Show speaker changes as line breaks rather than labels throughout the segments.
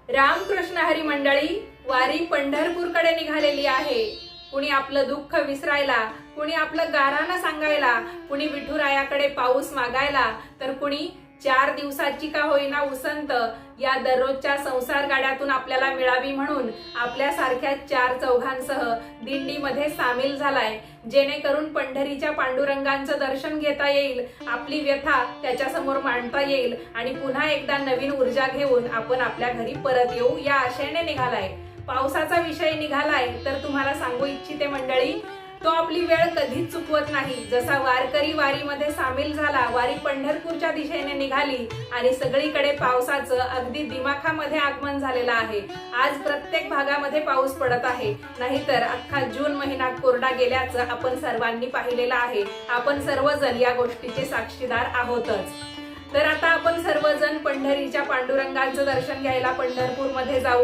रामकृष्ण हरी मंडळी, वारी पंढरपूरकडे निघालेली आहे। कुणी आपलं दुःख विसरायला, कुणी आपलं गारानं सांगायला, कुणी विठुरायाकडे पाऊस मागायला, तर कुणी 4 दिवसाची का होईना उसंत या दररोजच्या संसार गाड्यातून आपल्याला मिळावी म्हणून आपल्या सारख्या 4 चौघांसह दिंडीमध्ये सामील झालाय, जेणेकरून पंढरीच्या पांडुरंगांचं दर्शन घेता येईल, आपली व्यथा त्याच्या समोर मांडता येईल आणि पुन्हा एकदा नवीन ऊर्जा घेऊन आपण आपल्या घरी परत येऊ या आशेने निघालाय। पावसाचा विषय निघालाय तर तुम्हाला सांगू इच्छिते मंडळी, तो आपली वेळ कधीच चुकवत नाही। जसा वारकरी वारीमध्ये सामील झाला, वारी पंढरपूरच्या दिशेने निघाली आणि सगळीकडे पावसाचं अगदी दिमाखामध्ये आगमन झालेलं आहे। आज प्रत्येक भागामध्ये पाऊस पडत आहे, नाहीतर अख्खा जून महिना कोरडा गेल्याचं आपण सर्वांनी पाहिलेलं आहे। आपण सर्वजण या गोष्टीचे साक्षीदार आहोतच। तर आता आपण सर्वजण पंढरीच्या पांडुरंगांचं दर्शन घ्यायला पंढरपूरमध्ये जाऊ।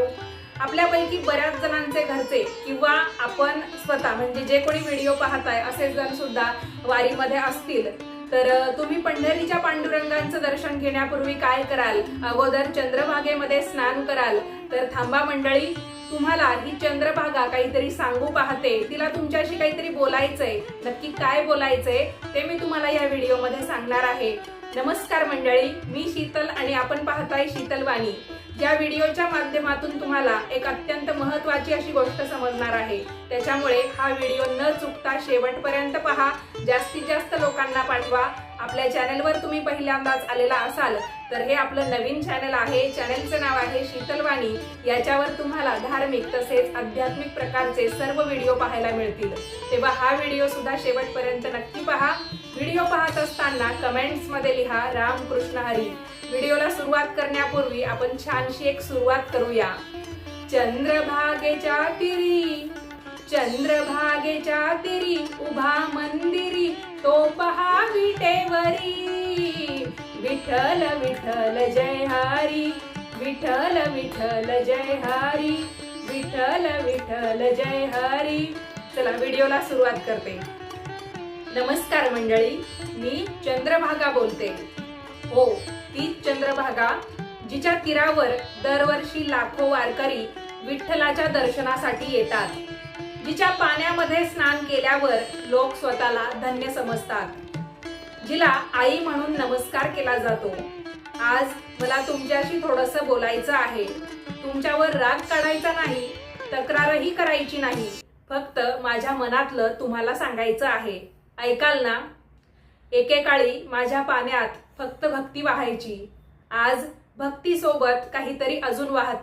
आपल्यापैकी बऱ्याच जणांचे घरचे किंवा आपण स्वतः म्हणजे जे कोणी व्हिडिओ पाहताय असे जण सुद्धा वारीमध्ये असतील, तर तुम्ही पंढरीच्या पांडुरंगांचं दर्शन घेण्यापूर्वी काय कराल? अगोदर चंद्रभागेमध्ये स्नान कराल। तर थांबा मंडळी, तुम्हाला ही चंद्रभागा काहीतरी सांगू पाहते, तिला तुमच्याशी काहीतरी बोलायचंय। नक्की काय बोलायचंय ते मी तुम्हाला या व्हिडिओमध्ये सांगणार आहे। नमस्कार मंडळी, मी शीतल आणि आपण पाहताय शीतलवाणी। या व्हिडिओच्या माध्यमातून तुम्हाला एक अत्यंत महत्त्वाची अशी गोष्ट समजणार आहे, त्याच्यामुळे हा व्हिडिओ न चुकता शेवटपर्यंत पहा, जास्तीत जास्त लोकांना पाठवा। आपल्या चॅनलवर तुम्ही पहिल्यांदाच आलेला असाल तर हे आपलं नवीन चॅनल आहे, चॅनलचं नाव आहे शीतलवाणी। याच्यावर तुम्हाला धार्मिक तसेच आध्यात्मिक प्रकारचे सर्व व्हिडिओ पाहायला मिळतील, तेव्हा हा व्हिडिओ सुद्धा शेवटपर्यंत नक्की पहा। व्हिडिओ पाहत असताना कमेंट्स मध्ये लिहा रामकृष्ण हरी। व्हिडिओला सुरुवात करण्यापूर्वी आपण छानशी एक सुरुवात करूया। चंद्रभागेच्या तीरी, चंद्रभागेच्या तीरी उभा मंदिरी, तो पहा विटेवरी। विठ्ठल विठ्ठल जय हरी, विठ्ठल विठ्ठल जय हरी, विठ्ठल विठ्ठल जय हरी। चला व्हिडिओला सुरुवात करते। नमस्कार मंडळी, मी चंद्रभागा बोलते। हो, तीच चंद्रभागा जिच्या तीरावर दरवर्षी लाखो वारकरी विठ्ठलाच्या दर्शनासाठी येतात, जिच्या पाण्यामध्ये स्नान केल्यावर लोक स्वतःला धन्य समजतात, जिला आई म्हणून नमस्कार केला जातो। आज मला तुमच्याशी थोडंसं बोलायचं आहे। तुमच्यावर राग काढायचा नाही, तक्रारही करायची नाही, फक्त माझ्या मनातलं तुम्हाला सांगायचं आहे। ऐकाल ना? एकेकाळी माझ्या पाण्यात फक्त भक्ती वाहायची, आज भक्ती सोबत काहीतरी अजून वाहत